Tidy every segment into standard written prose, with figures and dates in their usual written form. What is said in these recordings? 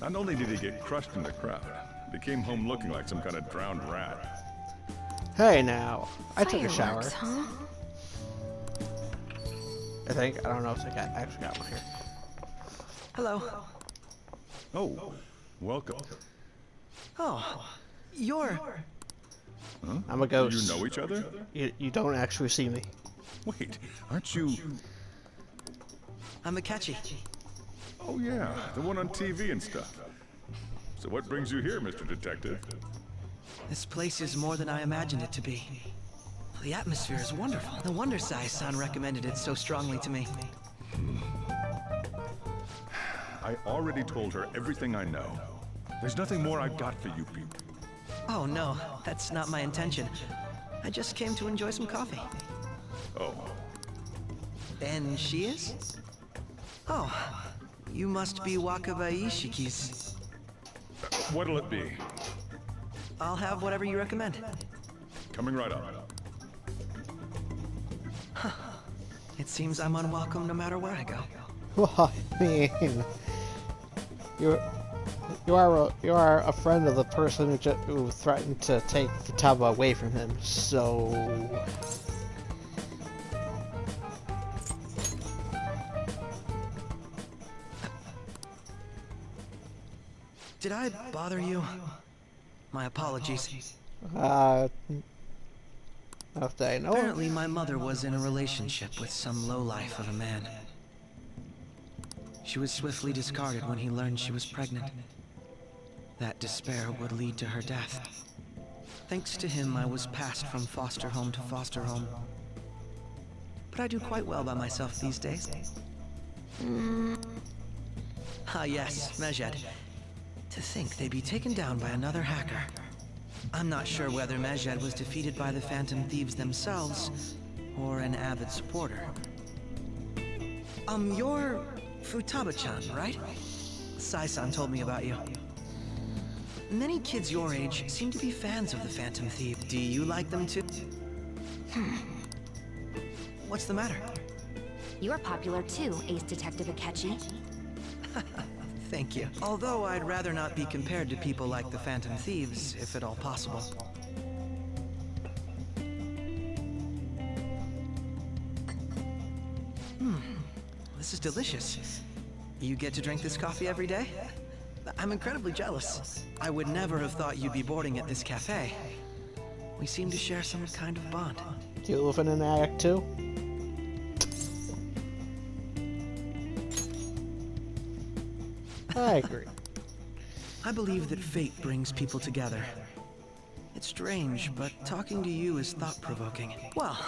Not only did he get crushed in the crowd, but he came home looking like some kind of drowned rat. Hey now, I took a shower. Fireworks, huh? I think. I don't know if I actually got one here. Hello. Oh, welcome. Oh, you're... Huh? I'm a ghost. You know each other? You don't actually see me. Wait, aren't you... I'm Akechi. Oh yeah, the one on TV and stuff. So what brings you here, Mr. Detective? This place is more than I imagined it to be. The atmosphere is wonderful. No wonder Sai-san recommended it so strongly to me. I already told her everything I know. There's nothing more I've got for you people. Oh no, that's not my intention. I just came to enjoy some coffee. Oh, And she is? Oh, you must be Wakaba Ishiki's. what'll it be? I'll have whatever you recommend. Coming right up. It seems I'm unwelcome no matter where I go. Well, I mean, you are a friend of the person who threatened to take Futaba away from him. So Did I bother you? My apologies. not that I know. Apparently my mother was in a relationship with some lowlife of a man. She was swiftly discarded when he learned she was pregnant. That despair would lead to her death. Thanks to him, I was passed from foster home to foster home. But I do quite well by myself these days. Ah yes, Mejed. To think they'd be taken down by another hacker. I'm not sure whether Mejed was defeated by the Phantom Thieves themselves, or an avid supporter. You're Futaba-chan, right? Sai-san told me about you. Many kids your age seem to be fans of the Phantom Thief. Do you like them too? What's the matter? You're popular too, Ace Detective Akechi. Thank you. Although I'd rather not be compared to people like the Phantom Thieves, if at all possible. This is delicious. You get to drink this coffee every day? I'm incredibly jealous. I would never have thought you'd be boarding at this cafe. We seem to share some kind of bond. Do you live in an attic too? I agree. I believe that fate brings people together. It's strange, but talking to you is thought-provoking. Well,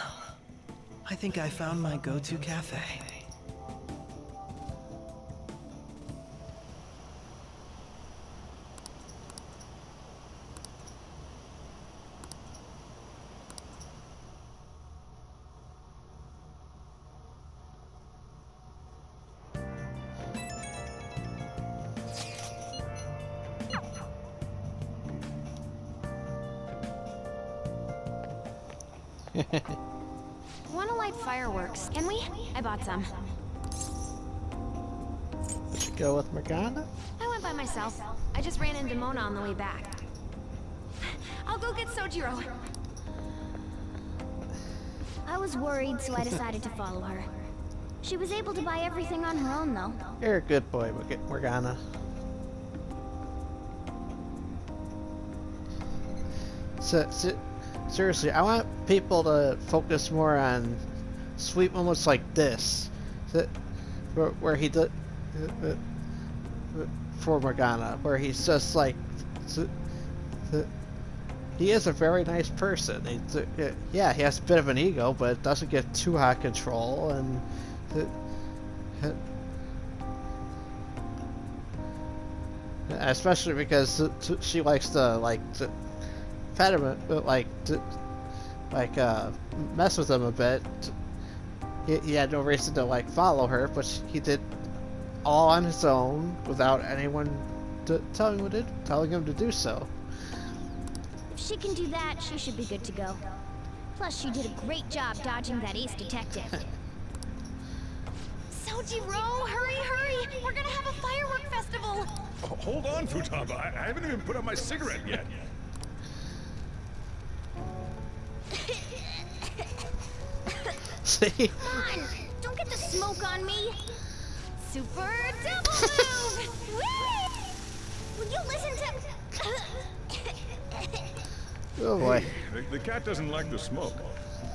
I think I found my go-to cafe. Wanna light fireworks, can we? I bought some. Should go with Morgana? I went by myself. I just ran into Mona on the way back. I'll go get Sojiro. I was worried, so I decided to follow her. She was able to buy everything on her own, though. You're a good boy, Morgana. Seriously, I want people to focus more on sweet moments like this, where he did for Morgana, where he's just like, he is a very nice person. Yeah, he has a bit of an ego, but it doesn't get too high control, and especially because she likes to pet him, mess with him a bit. He had no reason to follow her, but he did all on his own without anyone telling him to do so. If she can do that, she should be good to go. Plus, she did a great job dodging that Ace Detective. Sojiro, hurry, hurry! We're gonna have a firework festival! Hold on, Futaba. I haven't even put out my cigarette yet. See? Come on! Don't get the smoke on me! Super double move! Whee! Will you listen to... Oh boy. The cat doesn't like the smoke.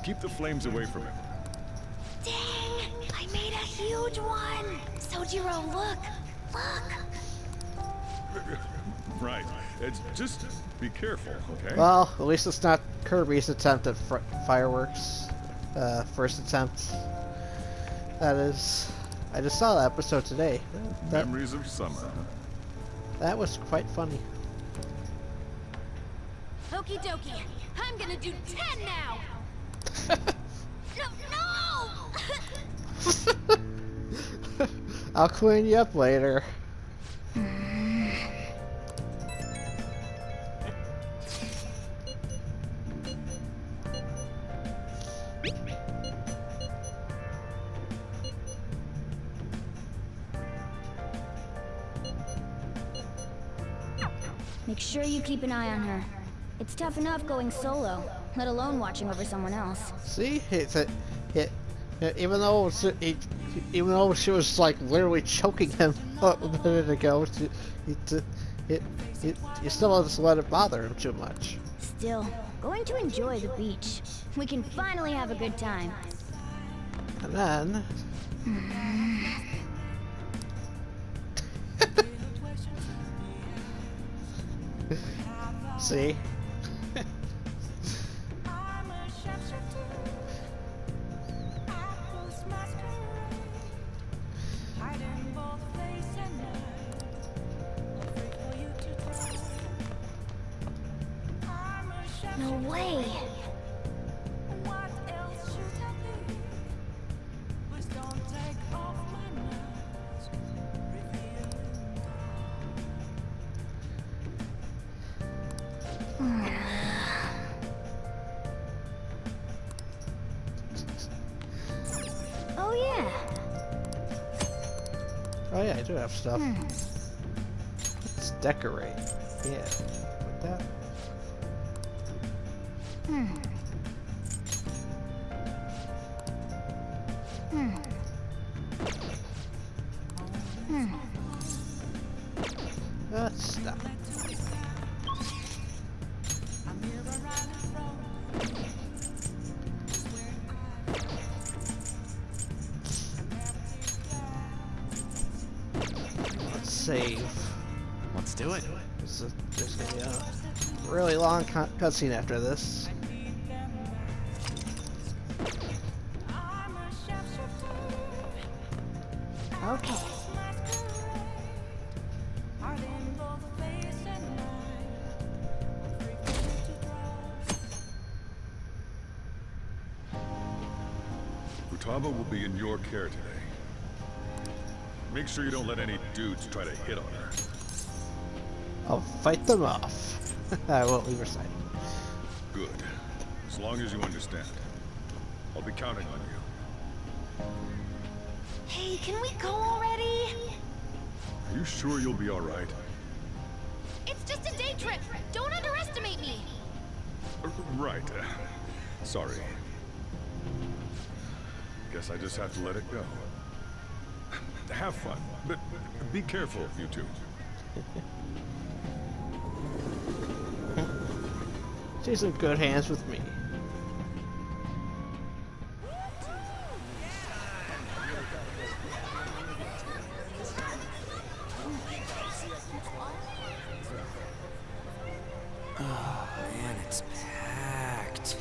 Keep the flames away from him. Dang! I made a huge one! Sojiro, look! Look! Right. It's just be careful, okay? Well, at least it's not Kirby's attempt at fireworks. First attempt. That is. I just saw that episode today. Memories of summer. That was quite funny. Okie dokie. I'm gonna do 10 now! No! I'll clean you up later. Make sure you keep an eye on her. It's tough enough going solo, let alone watching over someone else. See, even though even though she was like literally choking him a minute ago, you still just let it bother him too much. Still, going to enjoy the beach. We can finally have a good time. And then. See? No way! Oh yeah! Oh yeah, I do have stuff. Let's decorate. Yeah. Like that. Stop. Let's save. Let's do it. There's gonna be a really long cutscene after this. Okay. Futaba will be in your care today. Make sure you don't let any dudes try to hit on her. I'll fight them off. I won't leave her side. Good. As long as you understand. I'll be counting on you. Hey, can we go already? Are you sure you'll be alright? It's just a day trip. Don't underestimate me. Right. Sorry. Guess I just have to let it go. Have fun, but be careful, you two. She's in good hands with me. Oh man, it's packed.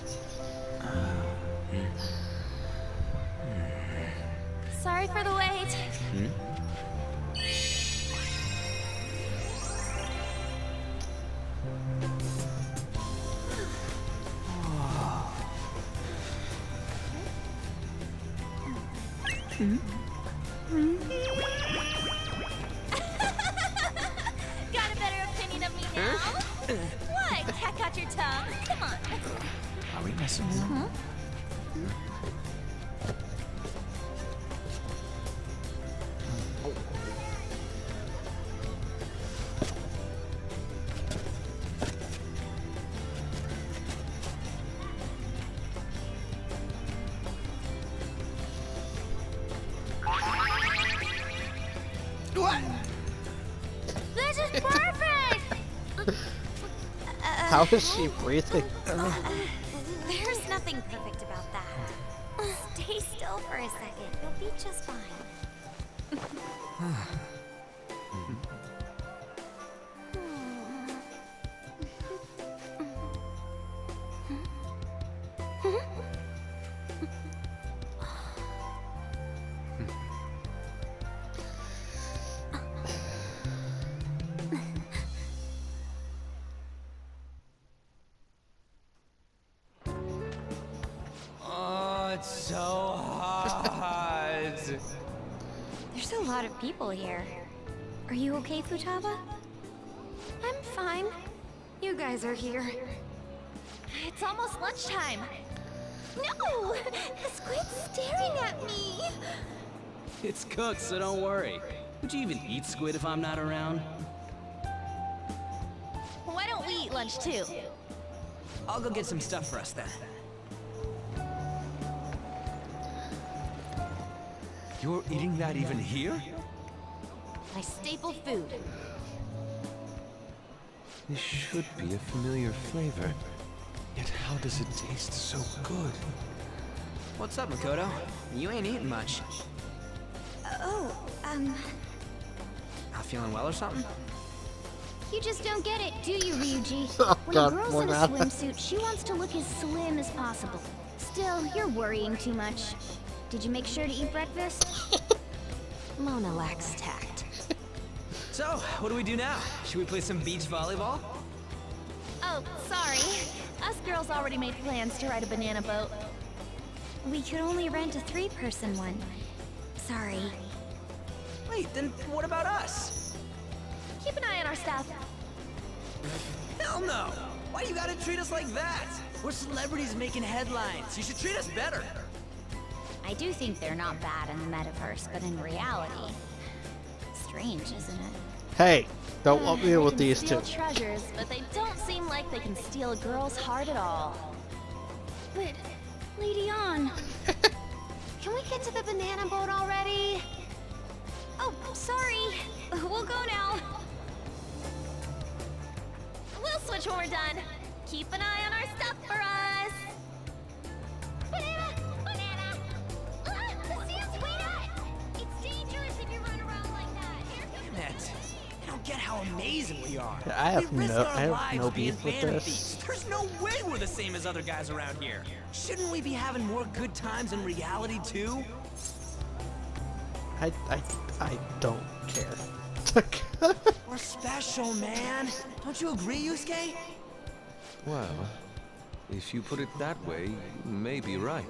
Sorry for the wait. Got a better opinion of me now? What? Cat got your tongue? Come on. Are we messing around? This is perfect! How is she breathing? There's nothing perfect about that. Stay still for a second. You'll be just fine. Oh, it's so hot. There's a lot of people here. Are you okay, Futaba? I'm fine. You guys are here. It's almost lunchtime. No! The squid's staring at me! It's cooked, so don't worry. Would you even eat squid if I'm not around? Why don't we eat lunch too? I'll go get some stuff for us then. You're eating that even here? My staple food. This should be a familiar flavor. Yet how does it taste so good? What's up, Makoto? You ain't eating much. Not feeling well or something? You just don't get it, do you, Ryuji? Oh, When God, a girl's more in a math. swimsuit, she wants to look as slim as possible. Still, you're worrying too much. Did you make sure to eat breakfast? Mona lacks tact. So, what do we do now? Should we play some beach volleyball? Oh, sorry. Us girls already made plans to ride a banana boat. We could only rent a 3-person one. Sorry. Wait, then what about us? Keep an eye on our stuff. Hell no! Why you gotta treat us like that? We're celebrities making headlines. You should treat us better. I do think they're not bad in the metaverse, but in reality... Strange, isn't it? Hey, don't lump me They with can these steal two. treasures, but they don't seem like they can steal a girl's heart at all. But, Lady On, can we get to the banana boat already? Oh, sorry. We'll go now. We'll switch when we're done. Keep an eye on our stuff for us. Banana! Banana! Sweetheart! It's dangerous if you run around like that. Damn it. I don't get how amazing we are. I have we risk no- our I have lives no being beef with vanity this. thieves. There's no way we're the same as other guys around here. Shouldn't we be having more good times in reality too? I don't care. We're special, man. Don't you agree, Yusuke? Well, if you put it that way, you may be right.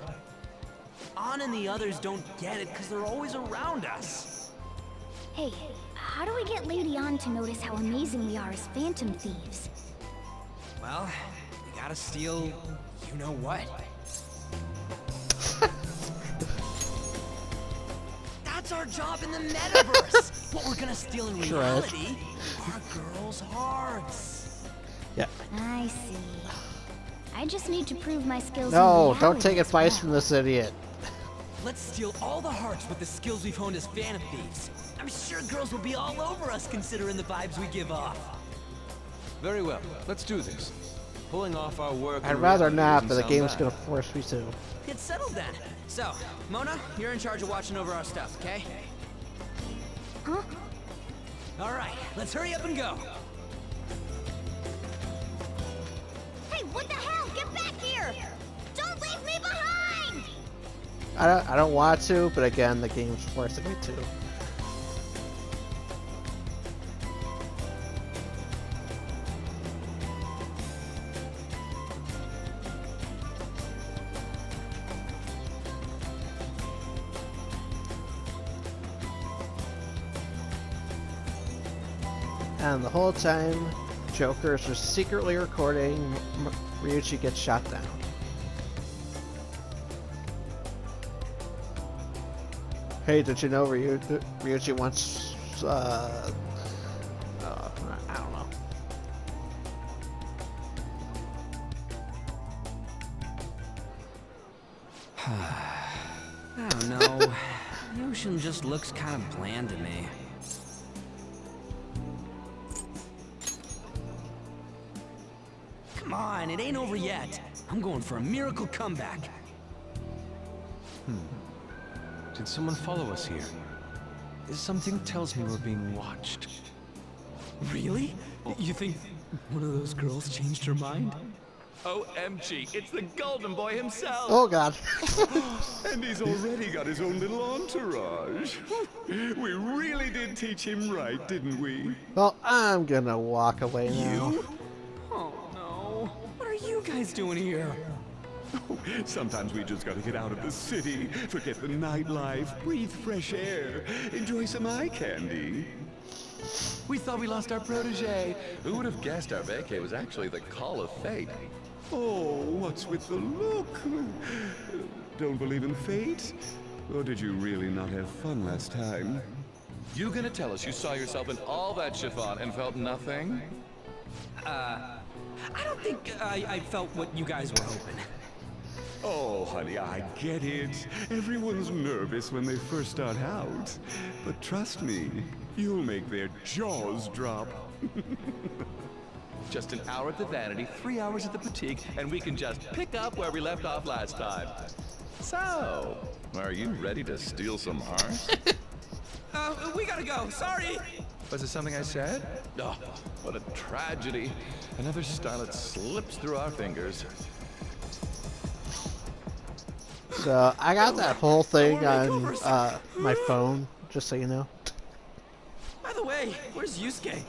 On and the others don't get it because they're always around us. Hey, how do we get Lady On to notice how amazing we are as phantom thieves? Well, we gotta steal you know what. That's our job in the metaverse. What we're gonna steal in reality are girls' hearts. Yeah. I see. I just need to prove my skills in No, reality don't take as advice well. from this idiot. Let's steal all the hearts with the skills we've honed as phantom thieves. I'm sure girls will be all over us considering the vibes we give off. Very well, let's do this. Pulling off our work. I'd in rather reality not, doesn't but the sound game's bad. gonna force me to. Get settled then. So, Mona, you're in charge of watching over our stuff, okay? Huh? All right, let's hurry up and go. Hey, what the hell? Get back here! Don't leave me behind! I don't want to, but again, the game's forcing me to. And the whole time, Joker's just secretly recording. Ryuji gets shot down. Hey, did you know Ryuji wants, I don't know. I don't know. The ocean just looks kind of bland to me. on, it ain't over yet. I'm going for a miracle comeback. Did someone follow us here? Something tells me we're being watched. Really? You think one of those girls changed her mind? OMG, it's the Golden Boy himself! Oh god. And he's already got his own little entourage. We really did teach him right, didn't we? Well, I'm gonna walk away now. You? Oh no. What are you guys doing here? Sometimes we just gotta get out of the city, forget the nightlife, breathe fresh air, enjoy some eye candy. We thought we lost our protege. Who would have guessed our vacay was actually the call of fate? Oh, what's with the look? Don't believe in fate? Or did you really not have fun last time? You gonna tell us you saw yourself in all that chiffon and felt nothing? I don't think I felt what you guys were hoping. Oh, honey, I get it. Everyone's nervous when they first start out. But trust me, you'll make their jaws drop. Just an hour at the Vanity, 3 hours at the Boutique, and we can just pick up where we left off last time. So, are you ready to steal some hearts? We gotta go, sorry! Was it something I said? Oh, what a tragedy. Another starlet slips through our fingers. So I got that whole thing on my phone, just so you know. By the way, where's Yusuke?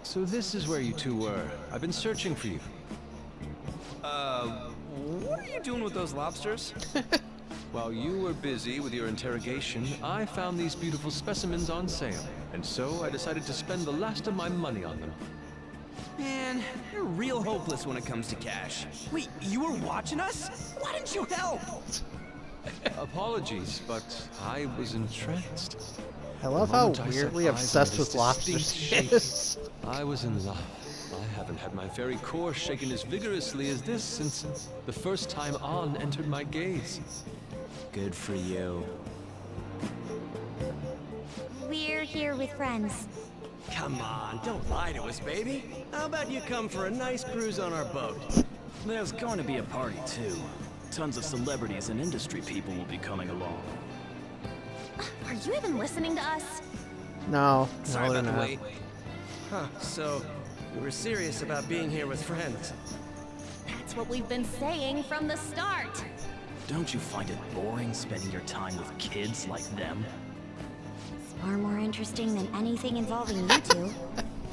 So this is where you two were. I've been searching for you. What are you doing with those lobsters? While you were busy with your interrogation, I found these beautiful specimens on sale. And so I decided to spend the last of my money on them. Man, you're real hopeless when it comes to cash. Wait, you were watching us? Why didn't you help? Apologies, but I was entranced. I love The how moment I set weirdly eyes on obsessed this with lobsters distinct she shape, is. I was in love. I haven't had my very core shaken as vigorously as this since the first time On entered my gaze. Good for you. We're here with friends. Come on, don't lie to us, baby. How about you come for a nice cruise on our boat? There's going to be a party, too. Tons of celebrities and industry people will be coming along. Are you even listening to us? No, Sorry no, they're about the not. wait. Huh, so you were serious about being here with friends. That's what we've been saying from the start. Don't you find it boring spending your time with kids like them? It's far more interesting than anything involving you two.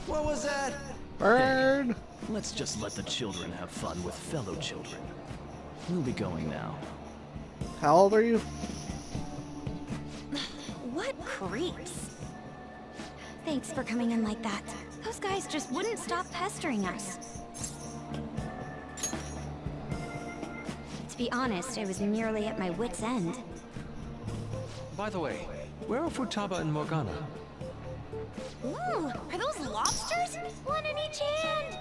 What was that? Bird! Let's just let the children have fun with fellow children. We'll be going now. How old are you? What creeps? Thanks for coming in like that. Those guys just wouldn't stop pestering us. To be honest, I was nearly at my wit's end. By the way, where are Futaba and Morgana? Ooh, are those lobsters? One in each hand.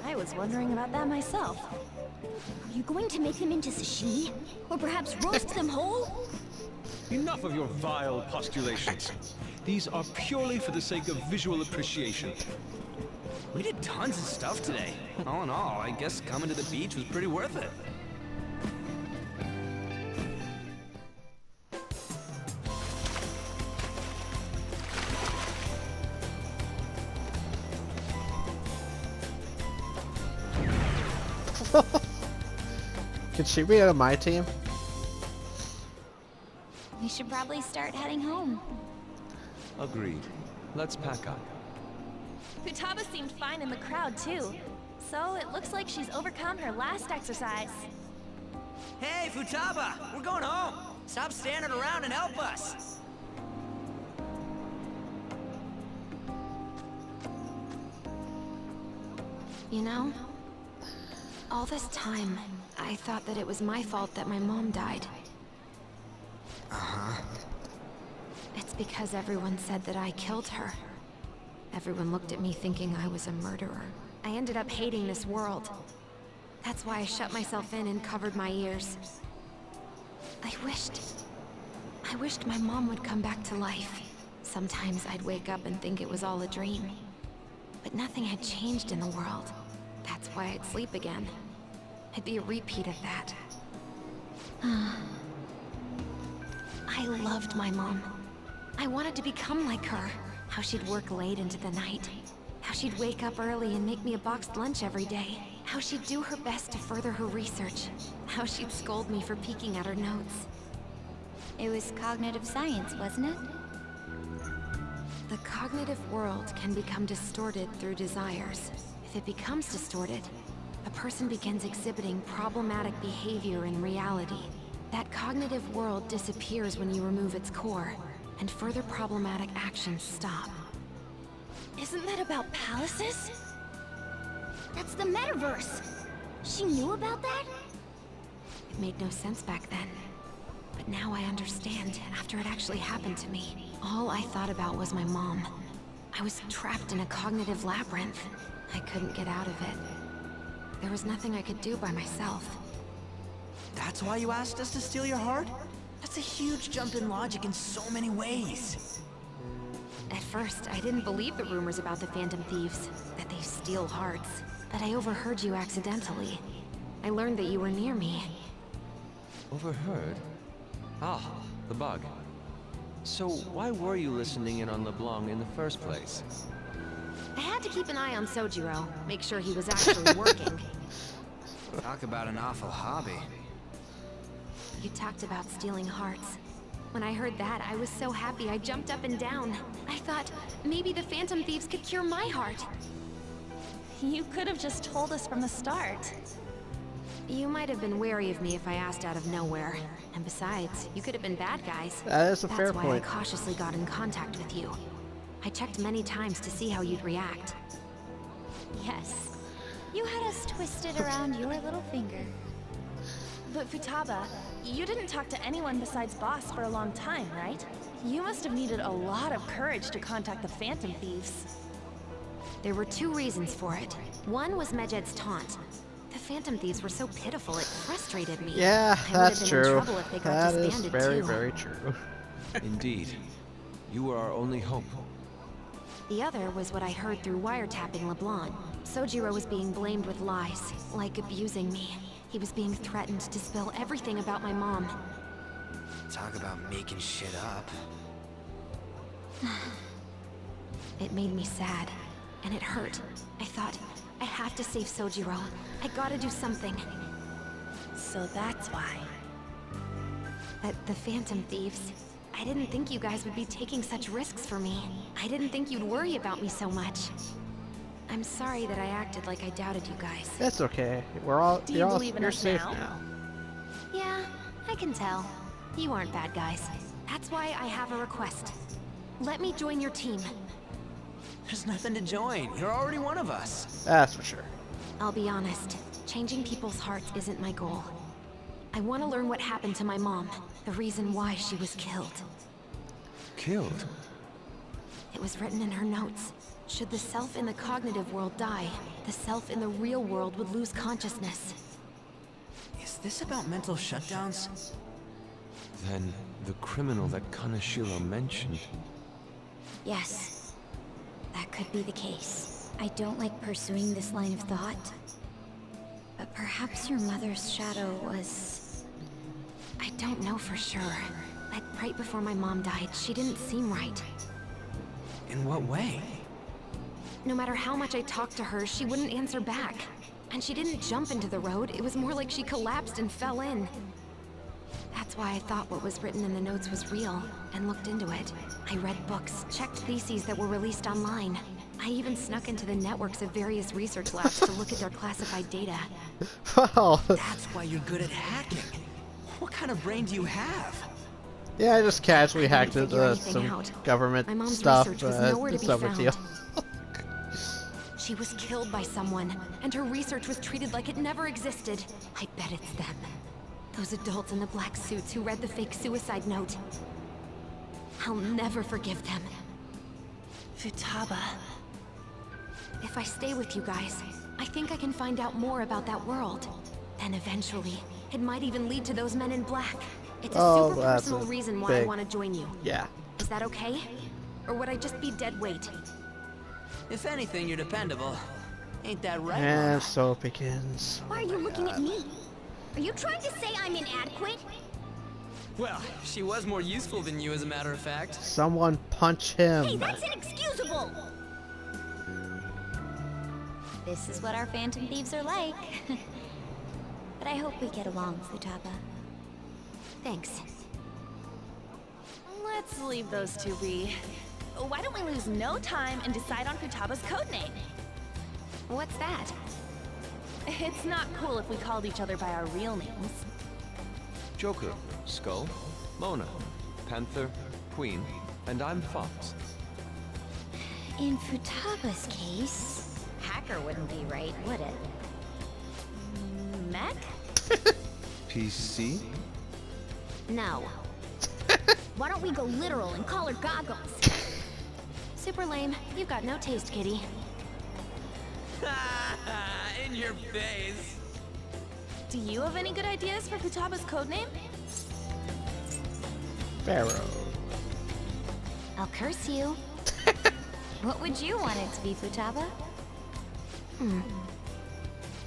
I was wondering about that myself. Are you going to make them into sashimi? Or perhaps roast them whole? Enough of your vile postulations. These are purely for the sake of visual appreciation. We did tons of stuff today. All in all, I guess coming to the beach was pretty worth it. Could she be on my team? We should probably start heading home. Agreed. Let's pack up. Futaba seemed fine in the crowd, too. So it looks like she's overcome her last exercise. Hey, Futaba! We're going home! Stop standing around and help us! You know, all this time, I thought that it was my fault that my mom died. Uh-huh. It's because everyone said that I killed her. Everyone looked at me thinking I was a murderer. I ended up hating this world. That's why I shut myself in and covered my ears. I wished my mom would come back to life. Sometimes I'd wake up and think it was all a dream. But nothing had changed in the world. That's why I'd sleep again. It'd be a repeat of that. I loved my mom. I wanted to become like her. How she'd work late into the night. How she'd wake up early and make me a boxed lunch every day. How she'd do her best to further her research. How she'd scold me for peeking at her notes. It was cognitive science, wasn't it? The cognitive world can become distorted through desires. If it becomes distorted, a person begins exhibiting problematic behavior in reality. That cognitive world disappears when you remove its core, and further problematic actions stop. Isn't that about palaces? That's the metaverse. She knew about that? It made no sense back then. But now I understand, after it actually happened to me. All I thought about was my mom. I was trapped in a cognitive labyrinth. I couldn't get out of it. There was nothing I could do by myself. That's why you asked us to steal your heart? That's a huge jump in logic in so many ways. At first, I didn't believe the rumors about the Phantom Thieves, that they steal hearts. But I overheard you accidentally. I learned that you were near me. Overheard? Ah, the bug. So why were you listening in on LeBlanc in the first place? I had to keep an eye on Sojiro, make sure he was actually working. Talk about an awful hobby. You talked about stealing hearts. When I heard that, I was so happy I jumped up and down. I thought, maybe the Phantom Thieves could cure my heart. You could have just told us from the start. You might have been wary of me if I asked out of nowhere. And besides, you could have been bad guys. That is a fair That's why I point. cautiously got in contact with you. I checked many times to see how you'd react. Yes. You had us twisted around your little finger. But Futaba, you didn't talk to anyone besides Boss for a long time, right? You must have needed a lot of courage to contact the Phantom Thieves. There were two reasons for it. One was Medjed's taunt. The Phantom Thieves were so pitiful, it frustrated me. Yeah, I would have that's been true. in trouble if they got That is disbanded very, too. very true. Indeed. You were our only hope. The other was what I heard through wiretapping LeBlanc. Sojiro was being blamed with lies, like abusing me. He was being threatened to spill everything about my mom. Talk about making shit up. It made me sad, and it hurt. I thought, I have to save Sojiro. I gotta do something. So that's why. At the Phantom Thieves, I didn't think you guys would be taking such risks for me. I didn't think you'd worry about me so much. I'm sorry that I acted like I doubted you guys. That's okay. We're all. Do you you're all, believe in you're us safe now? now. Yeah, I can tell. You aren't bad guys. That's why I have a request. Let me join your team. There's nothing to join. You're already one of us. That's for sure. I'll be honest, changing people's hearts isn't my goal. I want to learn what happened to my mom, the reason why she was killed. Killed? It was written in her notes. Should the self in the cognitive world die, the self in the real world would lose consciousness. Is this about mental shutdowns? Then the criminal that Kaneshiro mentioned. Yes, that could be the case. I don't like pursuing this line of thought. But perhaps your mother's shadow was... I don't know for sure. But right before my mom died, she didn't seem right. In what way? No matter how much I talked to her, she wouldn't answer back. And she didn't jump into the road, it was more like she collapsed and fell in. That's why I thought what was written in the notes was real, and looked into it. I read books, checked theses that were released online. I even snuck into the networks of various research labs to look at their classified data. Well, That's why you're good at hacking. What kind of brain do you have? yeah, I just casually I couldn't hacked figure into anything some out. government My mom's stuff. research was nowhere to It's be no big found. deal. She was killed by someone, and her research was treated like it never existed. I bet it's them. Those adults in the black suits who read the fake suicide note. I'll never forgive them. Futaba. If I stay with you guys, I think I can find out more about that world. Then eventually, it might even lead to those men in black. It's a Oh, super that's personal a reason why I big- want to join you. Yeah. Is that okay? Or would I just be dead weight? If anything, you're dependable. Ain't that right? And so it begins. Why are you looking at me? Are you trying to say I'm inadequate? Well, she was more useful than you, as a matter of fact. Someone punch him. Hey, that's inexcusable! This is what our Phantom Thieves are like. But I hope we get along, Futaba. Thanks. Let's leave those two be. Why don't we lose no time and decide on Futaba's codename? What's that? It's not cool if we called each other by our real names. Joker, Skull, Mona, Panther, Queen, and I'm Fox. In Futaba's case, Hacker wouldn't be right, would it? Mech? PC? No. Why don't we go literal and call her Goggles? Super lame. You've got no taste, kitty. In your face. Do you have any good ideas for Futaba's codename? Pharaoh. I'll curse you. What would you want it to be, Futaba?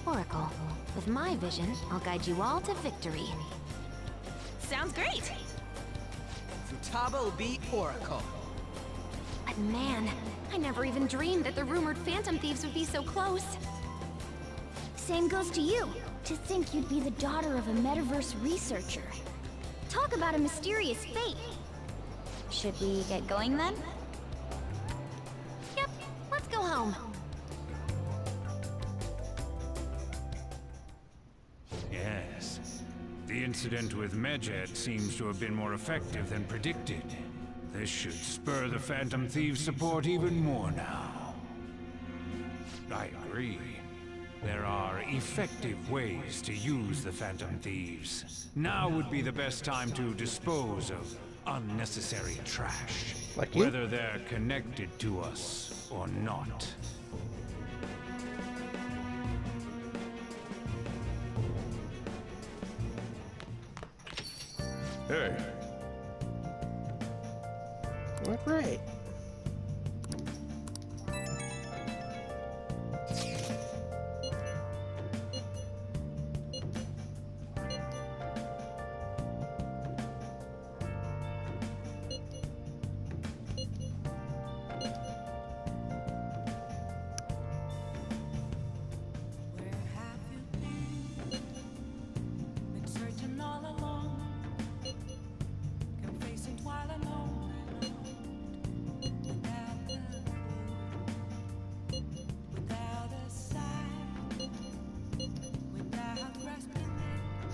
Oracle. With my vision, I'll guide you all to victory. Sounds great! Futaba will be Oracle. But man, I never even dreamed that the rumored Phantom Thieves would be so close. Same goes to you. To think you'd be the daughter of a metaverse researcher. Talk about a mysterious fate. Should we get going then? Yep, let's go home. Yes. The incident with Medjed seems to have been more effective than predicted. This should spur the Phantom Thieves' support even more now. I agree. There are effective ways to use the Phantom Thieves. Now would be the best time to dispose of unnecessary trash. Like you? Whether they're connected to us or not. Hey. Well, great.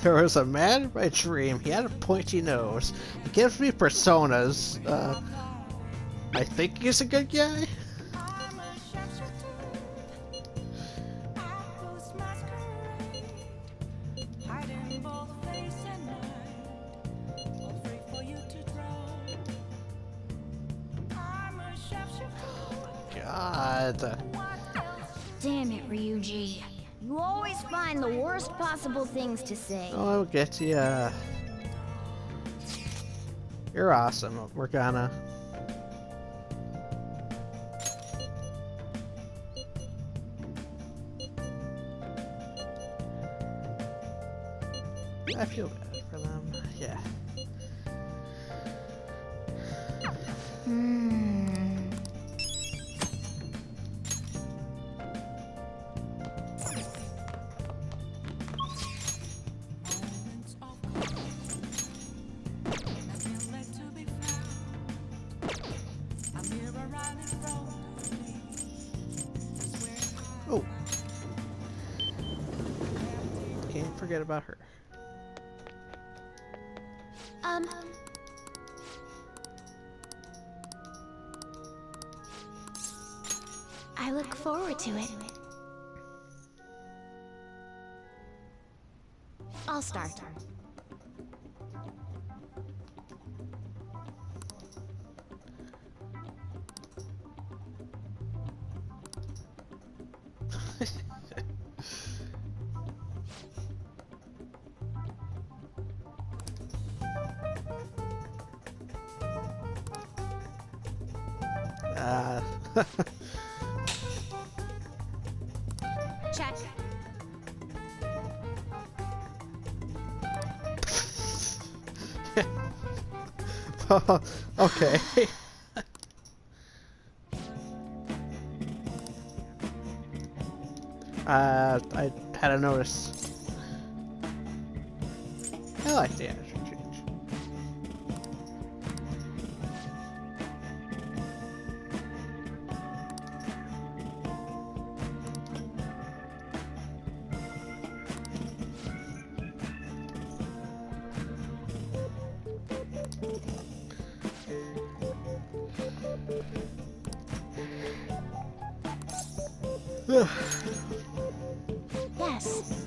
There was a man in my dream. He had a pointy nose. He gives me personas. I think he's a good guy. God. Damn it, Ryuji. You always find the worst possible things to say. Oh, I'll get ya. You're awesome, Morgana. I feel bad for them. Yeah. Oh. Can't forget about her. I look forward to it. I'll start. check. Okay. I had a notice. I like the energy change. Yes.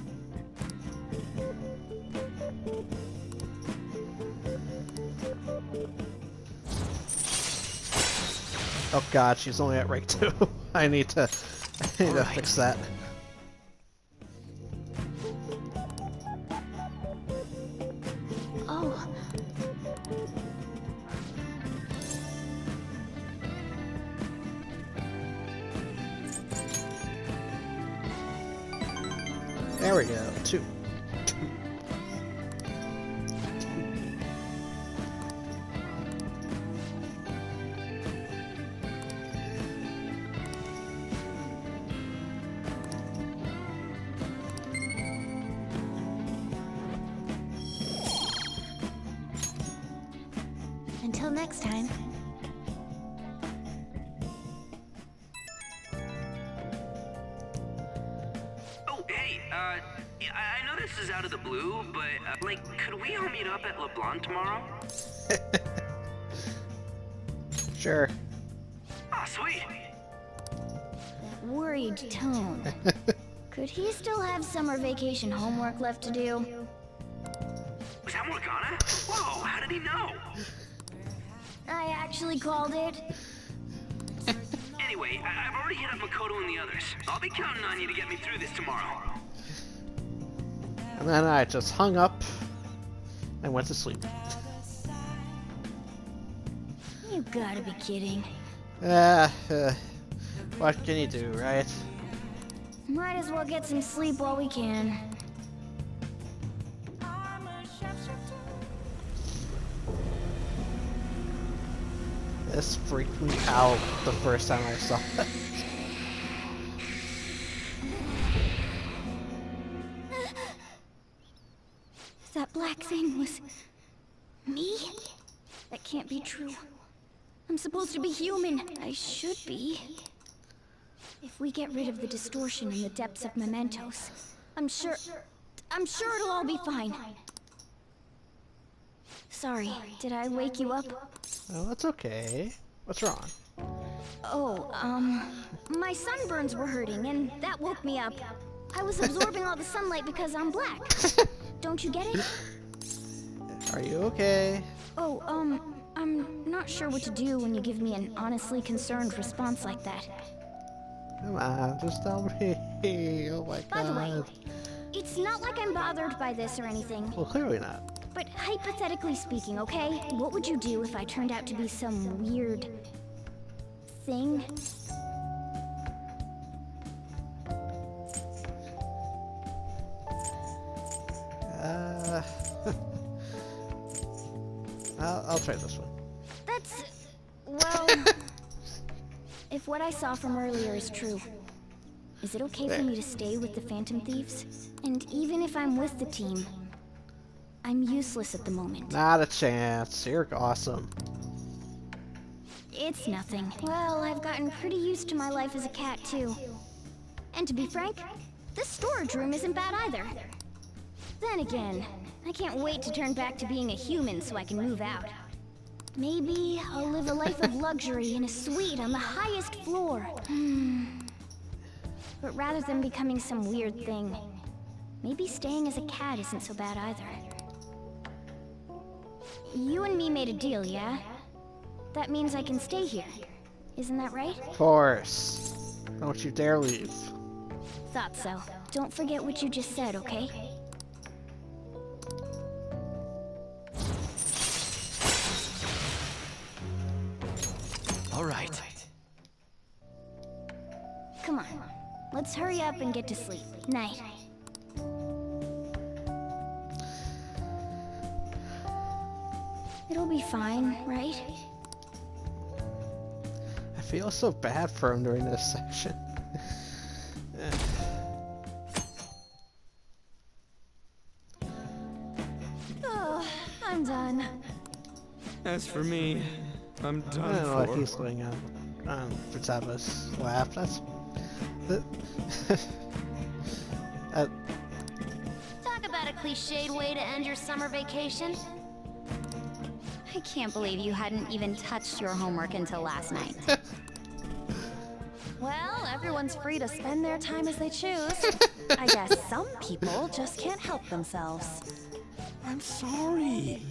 Oh god, she's only at rank 2. I need to fix that. Oh. There we go. 2. Until next time. Oh, hey, yeah, I know this is out of the blue, but, like, could we all meet up at LeBlanc tomorrow? Sure. Ah, sweet. That worried tone. Could he still have summer vacation homework left to do? Was that Morgana? Whoa, how did he know? I actually called it. Anyway, I've already hit up Makoto and the others. I'll be counting on you to get me through this tomorrow. And then I just hung up and went to sleep. You gotta be kidding. What can you do, right? Might as well get some sleep while we can. This freaked me out the first time I saw it. That black thing was... me? That can't be true. I'm supposed to be human. I should be. If we get rid of the distortion in the depths of mementos, I'm sure it'll all be fine. Sorry, did I wake you up? Oh, that's okay. What's wrong? Oh, my sunburns were hurting, and that woke me up. I was absorbing all the sunlight because I'm black. Don't you get it? Are you okay? Oh, I'm not sure what to do when you give me an honestly concerned response like that. Come on, just tell me. Oh my god. By the way, it's not like I'm bothered by this or anything. Well, clearly not. But hypothetically speaking, okay? What would you do if I turned out to be some weird... thing? I'll try this one. That's... well... if what I saw from earlier is true, is it okay for me to stay with the Phantom Thieves? And even if I'm with the team, I'm useless at the moment. Not a chance. You're awesome. It's nothing. Well, I've gotten pretty used to my life as a cat, too. And to be frank, this storage room isn't bad either. Then again, I can't wait to turn back to being a human so I can move out. Maybe I'll live a life of luxury in a suite on the highest floor. But rather than becoming some weird thing, maybe staying as a cat isn't so bad either. You and me made a deal, yeah? That means I can stay here. Isn't that right? Of course. Don't you dare leave. Thought so. Don't forget what you just said, okay? All right. Come on. let's hurry up and get to sleep. Night. It'll be fine, right? I feel so bad for him during this section. Oh, I'm done. As for me, I'm I done don't know what for. he's going on Futaba's lap. That's... Talk about a cliched way to end your summer vacation. I can't believe you hadn't even touched your homework until last night. Well, everyone's free to spend their time as they choose. I guess some people just can't help themselves. I'm sorry.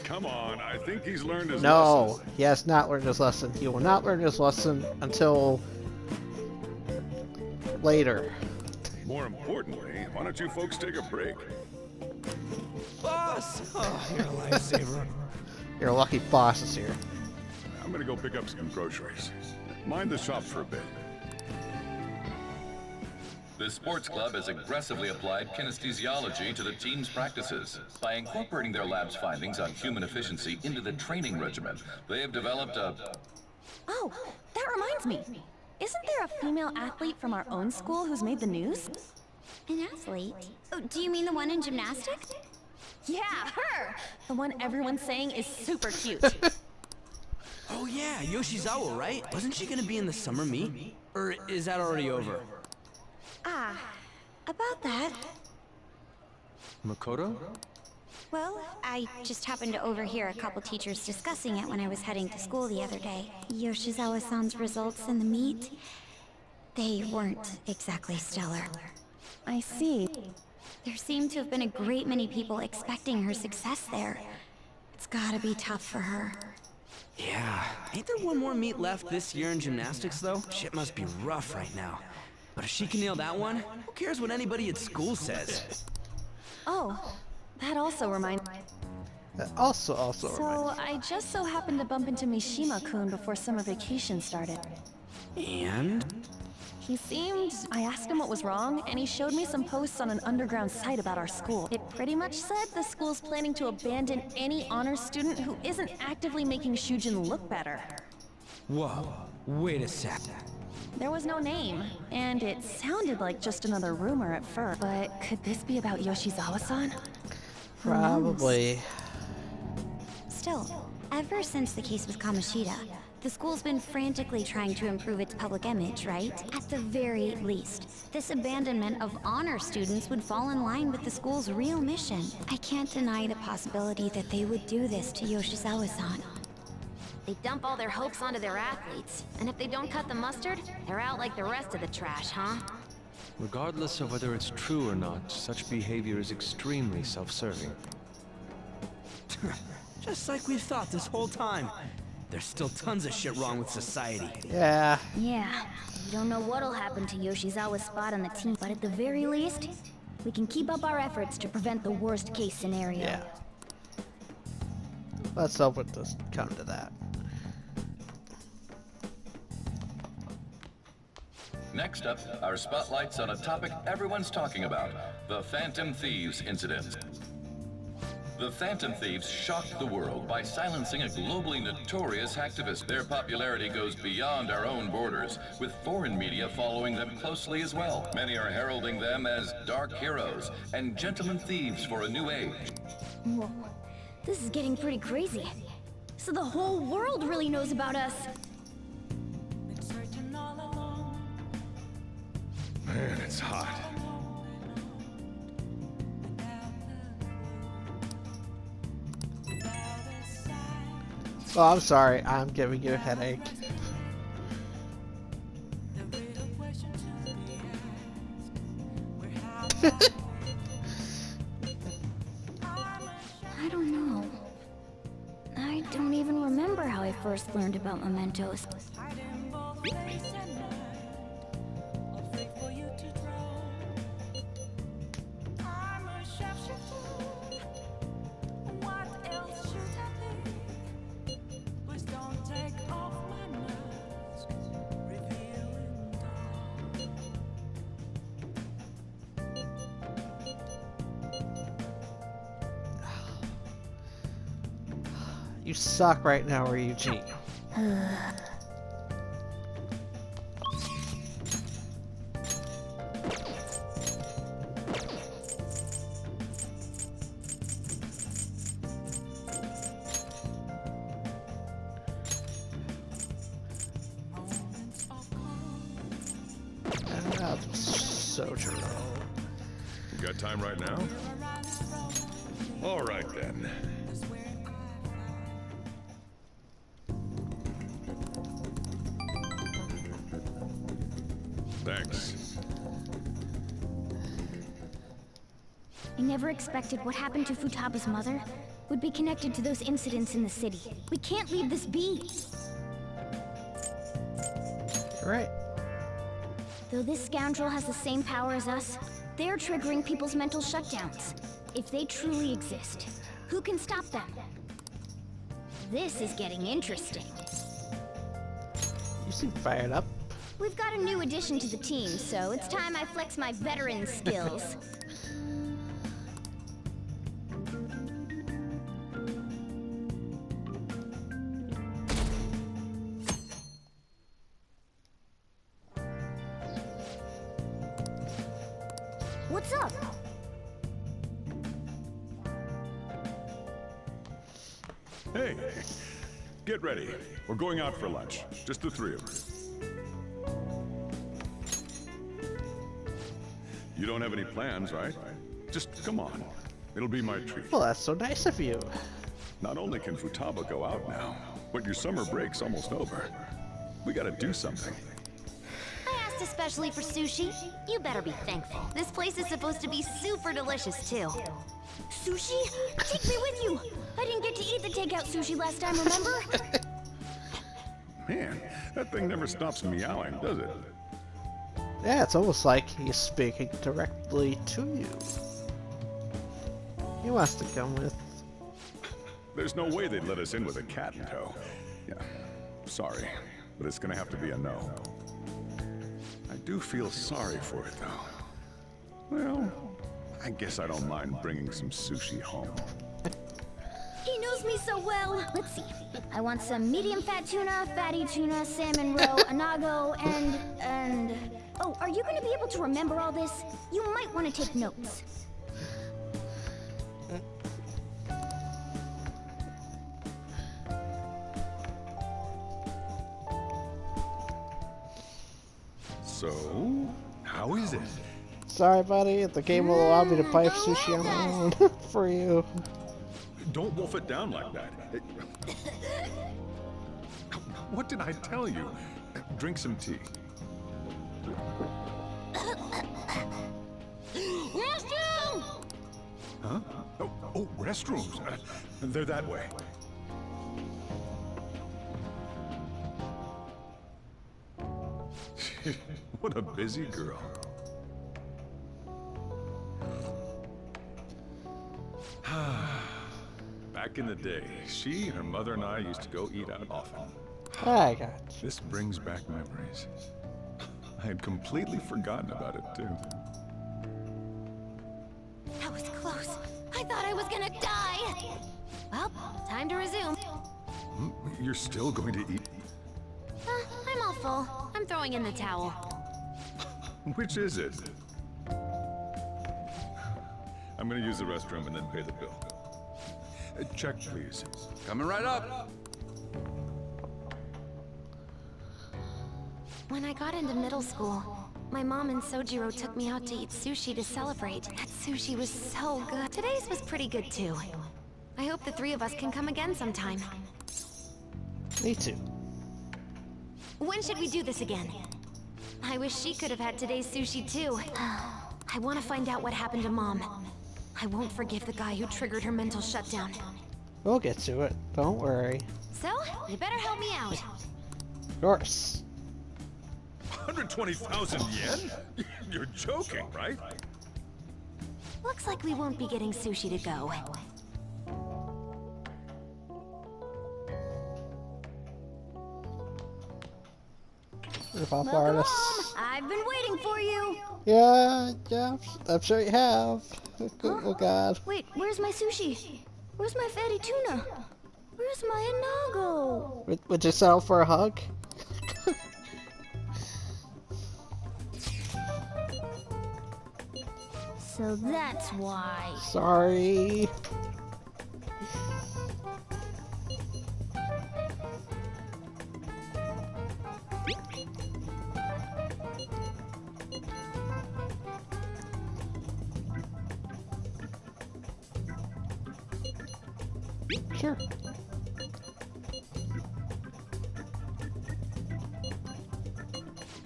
Come on, I think he's learned his No, lesson. he has not learned his lesson. He will not learn his lesson until later. More importantly, why don't you folks take a break? Boss! Oh, you're a lifesaver. Your lucky boss is here. I'm gonna go pick up some groceries. Mind the shop for a bit. The sports club has aggressively applied kinesthesiology to the team's practices. By incorporating their lab's findings on human efficiency into the training regimen, they have developed a... Oh, that reminds me. Isn't there a female athlete from our own school who's made the news? An athlete? Oh, do you mean the one in gymnastics? Yeah, her! The one everyone's saying is super cute. Oh yeah, Yoshizawa, right? Wasn't she gonna be in the summer meet? Or is that already over? Ah, about that. Makoto? Well, I just happened to overhear a couple teachers discussing it when I was heading to school the other day. Yoshizawa-san's results in the meet, they weren't exactly stellar. I see. There seemed to have been a great many people expecting her success there. It's gotta be tough for her. Yeah. Ain't there one more meet left this year in gymnastics, though? Shit must be rough right now. But if she can nail that one, who cares what anybody at school says? Oh, that also reminds me. That also So, reminds me. I just so happened to bump into Mishima-kun before summer vacation started. And? He seemed... I asked him what was wrong, and he showed me some posts on an underground site about our school. It pretty much said the school's planning to abandon any honors student who isn't actively making Shujin look better. Whoa, wait a sec. There was no name, and it sounded like just another rumor at first. But could this be about Yoshizawa-san? Probably. Still, ever since the case with Kamoshida, the school's been frantically trying to improve its public image, right? At the very least, this abandonment of honor students would fall in line with the school's real mission. I can't deny the possibility that they would do this to Yoshizawa-san. They dump all their hopes onto their athletes, and if they don't cut the mustard, they're out like the rest of the trash, huh? Regardless of whether it's true or not, such behavior is extremely self-serving. Just like we've thought this whole time. There's still tons of shit wrong with society. Yeah. Yeah. We don't know what'll happen to Yoshizawa's spot on the team, but at the very least, we can keep up our efforts to prevent the worst case scenario. Yeah. Let's hope it doesn't come to that. Next up, our spotlights on a topic everyone's talking about, the Phantom Thieves incident. The Phantom Thieves shocked the world by silencing a globally notorious hacktivist. Their popularity goes beyond our own borders, with foreign media following them closely as well. Many are heralding them as dark heroes and gentlemen thieves for a new age. Whoa. This is getting pretty crazy. So the whole world really knows about us. Man, it's hot. Oh, I'm sorry. I'm giving you a headache. I don't know. I don't even remember how I first learned about mementos. You suck right now, Ryuji. Sojiro. You got time right now? All right then. Thanks. I never expected what happened to Futaba's mother would be connected to those incidents in the city. We can't leave this be. Right. Though this scoundrel has the same power as us, they're triggering people's mental shutdowns. If they truly exist, who can stop them? This is getting interesting. You seem fired up. We've got a new addition to the team, so it's time I flex my veteran skills. What's up? Hey, get ready. We're going out for lunch. Just the three of us. You don't have any plans, right? Just come on. It'll be my treat. Well, that's so nice of you. Not only can Futaba go out now, but your summer break's almost over. We gotta do something. I asked especially for sushi. You better be thankful. This place is supposed to be super delicious, too. Sushi? Take me with you! I didn't get to eat the takeout sushi last time, remember? Man, that thing never stops meowing, does it? Yeah, it's almost like he's speaking directly to you. He wants to come with. There's no way they'd let us in with a cat in tow. Yeah, sorry, but it's gonna have to be a no. I do feel sorry for it, though. Well, I guess I don't mind bringing some sushi home. He knows me so well. Let's see. I want some medium fat tuna, fatty tuna, salmon roe, anago, and... Oh, are you going to be able to remember all this? You might want to take notes. So, how is it? Sorry, buddy. The game will allow me to pipe sushi on my own for you. Don't wolf it down like that. What did I tell you? Drink some tea. Restroom! Huh? Oh, restrooms. They're that way. What a busy girl. Back in the day, she, her mother, and I used to go eat out often. I got you. This brings back memories. I had completely forgotten about it, too. That was close. I thought I was gonna die. Well, time to resume. You're still going to eat? I'm all full. I'm throwing in the towel. Which is it? I'm gonna use the restroom and then pay the bill. Check, please. Coming right up. When I got into middle school, my mom and Sojiro took me out to eat sushi to celebrate. That sushi was so good. Today's was pretty good too. I hope the three of us can come again sometime. Me too. When should we do this again? I wish she could have had today's sushi too. I want to find out what happened to Mom. I won't forgive the guy who triggered her mental shutdown. We'll get to it. Don't worry. So, you better help me out. Of course. 120,000 yen? You're joking, right? Looks like we won't be getting sushi to go. Welcome Mom, I've been waiting for you. Yeah, I'm sure you have. Oh God. Wait, where's my sushi? Where's my fatty tuna? Where's my Inago? Would you settle for a hug? So that's why. Sorry. Sure.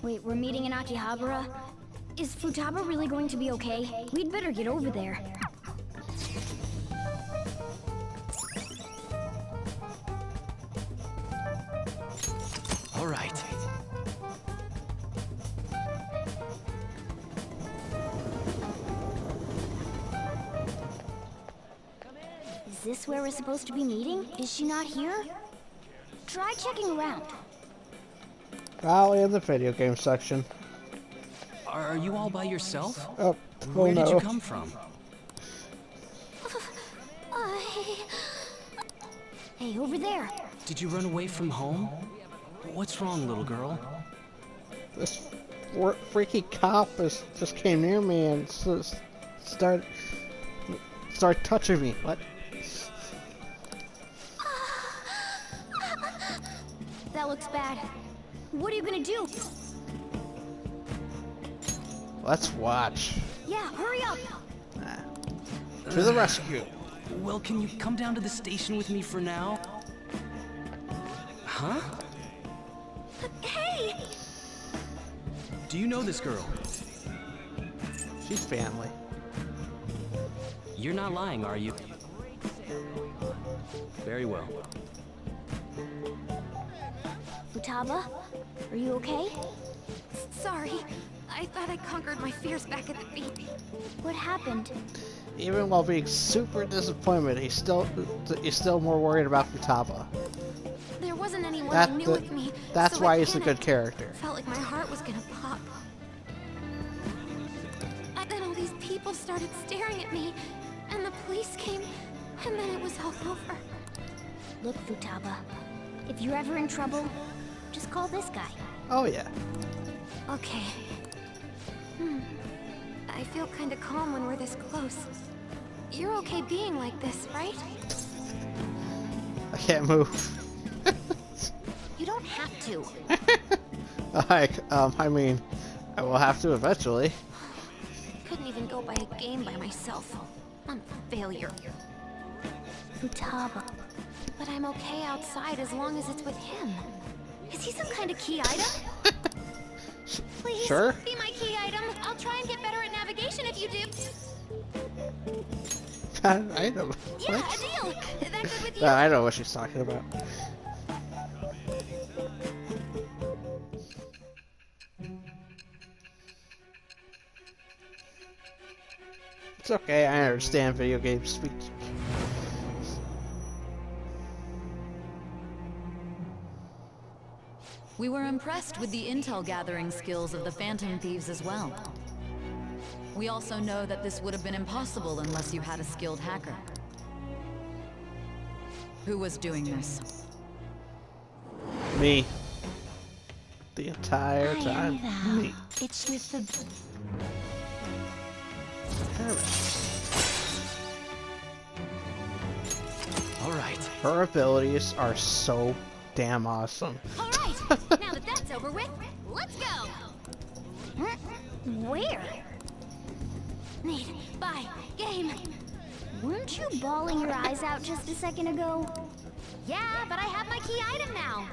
Wait, we're meeting in Akihabara? Is Futaba really going to be okay? We'd better get over there. All right. Is this where we're supposed to be meeting? Is she not here? Try checking around. Probably in the video game section. Are you all by yourself? Oh, Where did no. you come from? Hey, over there. Did you run away from home? What's wrong, little girl? This freaky cop just came near me and started touching me. What? That looks bad. What are you gonna do? Let's watch. Yeah, hurry up. To the rescue. Well, can you come down to the station with me for now? Huh? Hey! Do you know this girl? She's family. You're not lying, are you? Very well. Futaba, are you okay? Sorry. I thought I conquered my fears back at the beach. What happened? Even while being super disappointed, he's still more worried about Futaba. There wasn't anyone who knew with me. That's so why I he's a good panicked. character. Felt like my heart was gonna pop. And then all these people started staring at me, and the police came, and then it was all over. Look, Futaba, if you're ever in trouble, just call this guy. Oh yeah. Okay. I feel kinda calm when we're this close. You're okay being like this, right? I can't move. You don't have to. I mean, I will have to eventually. Couldn't even go buy a game by myself. I'm a failure. Futaba. But I'm okay outside as long as it's with him. Is he some kind of key item? Please, Sure. be my key item. I'll try and get better at navigation if you do. I know. Yeah, What? a deal. That good with you? I know what she's talking about. It's okay, I understand video game speak. We were impressed with the intel gathering skills of the Phantom Thieves as well. We also know that this would have been impossible unless you had a skilled hacker. Who was doing this? Me. The entire time. Me. It's just a... All right. Her abilities are so damn awesome. All right. Now that that's over with, let's go. Where? Need, buy, game. Weren't you bawling your eyes out just a second ago? Yeah, but I have my key item now.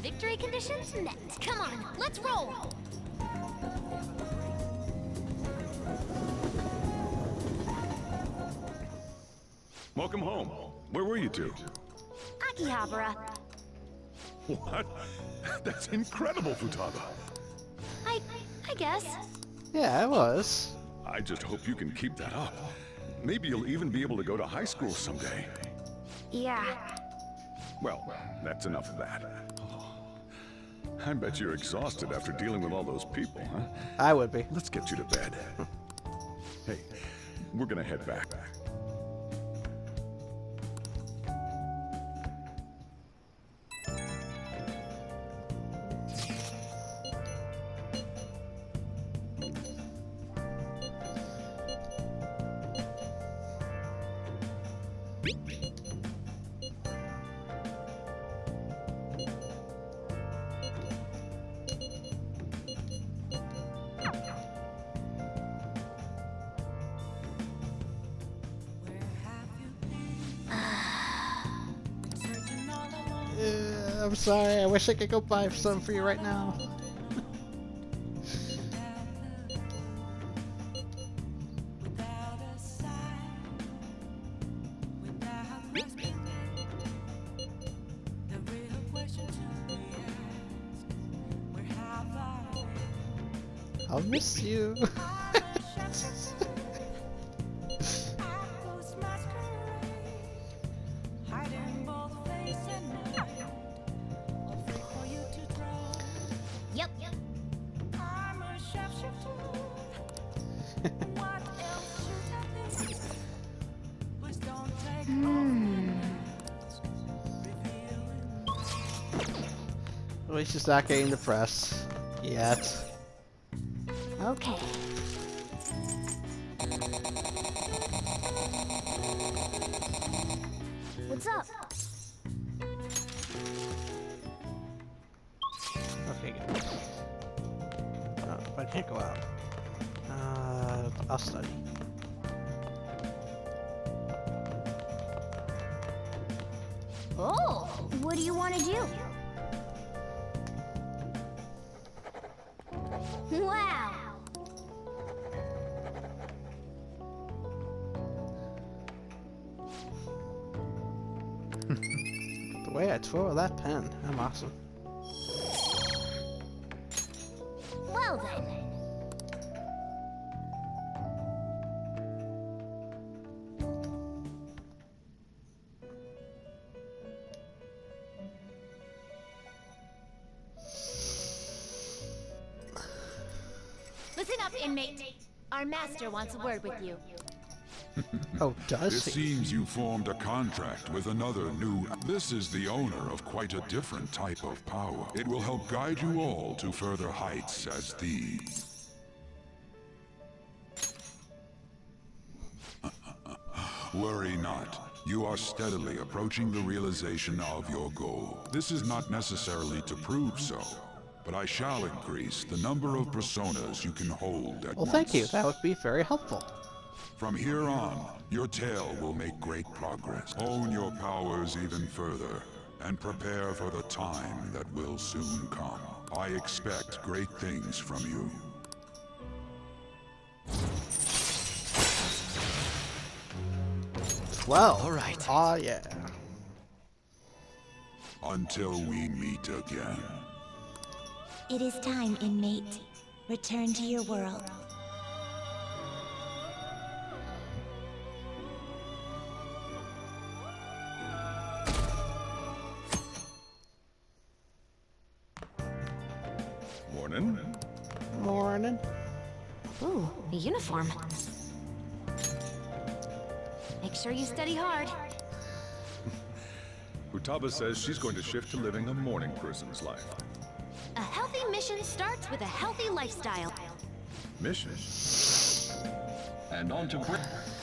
Victory conditions met. Come on, let's roll. Welcome home. Where were you two? Akihabara. What? That's incredible, Futaba. I guess. Yeah, it was. I just hope you can keep that up. Maybe you'll even be able to go to high school someday. Yeah. Well, that's enough of that. I bet you're exhausted after dealing with all those people, huh? I would be. Let's get you to bed. Hey, we're gonna head back. I'm sorry, I wish I could go buy some for you right now. I'll miss you. Yep. At least she's not getting the press yet. Okay. What's up? Okay, good. But I can't go out. I'll study. Oh, what do you want to do? Wow. The way I twirl that pen, I'm awesome. Well then. Listen up, inmate. Our master wants a word with you. Oh, does It he? seems you formed a contract with another new... This is the owner of quite a different type of power. It will help guide you all to further heights as thieves. Worry not. You are steadily approaching the realization of your goal. This is not necessarily to prove so, but I shall increase the number of personas you can hold at Well, once. thank you. That would be very helpful. From here on, your tale will make great progress. Hone your powers even further, and prepare for the time that will soon come. I expect great things from you. Well, All right. Oh yeah. Until we meet again. It is time, inmate. Return to your world. Morning. Morning. Ooh, a uniform. Make sure you study hard. Futaba says she's going to shift to living a morning person's life. A healthy mission starts with a healthy lifestyle. Mission? And on to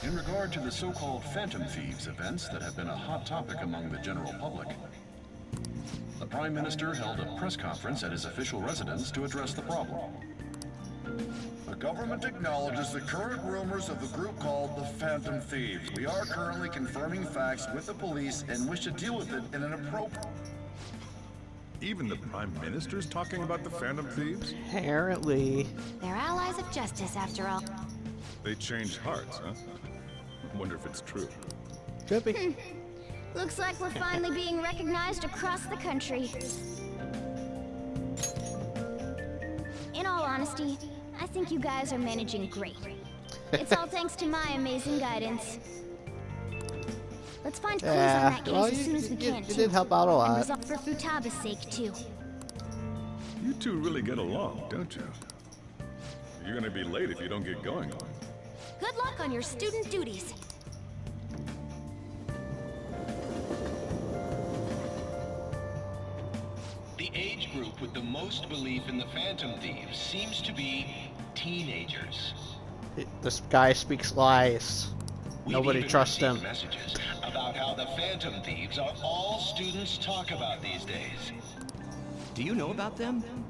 in regard to the so-called Phantom Thieves events that have been a hot topic among the general public. The Prime Minister held a press conference at his official residence to address the problem. The government acknowledges the current rumors of the group called the Phantom Thieves. We are currently confirming facts with the police and wish to deal with it in an appropriate... Even the Prime Minister's talking about the Phantom Thieves? Apparently. They're allies of justice, after all. They changed hearts, huh? Wonder if it's true. Could be. Looks like we're finally being recognized across the country. In all honesty, I think you guys are managing great. It's all thanks to my amazing guidance. Let's find clues on that case well, as soon as we can, you too. did help out a And lot. resolve for Futaba's sake, too. You two really get along, don't you? You're gonna be late if you don't get going. Good luck on your student duties. The age group with the most belief in the Phantom Thieves seems to be teenagers. This guy speaks lies. We've Nobody even trusts received him. messages about the Phantom Thieves are all students talk about these days. Do you know about them?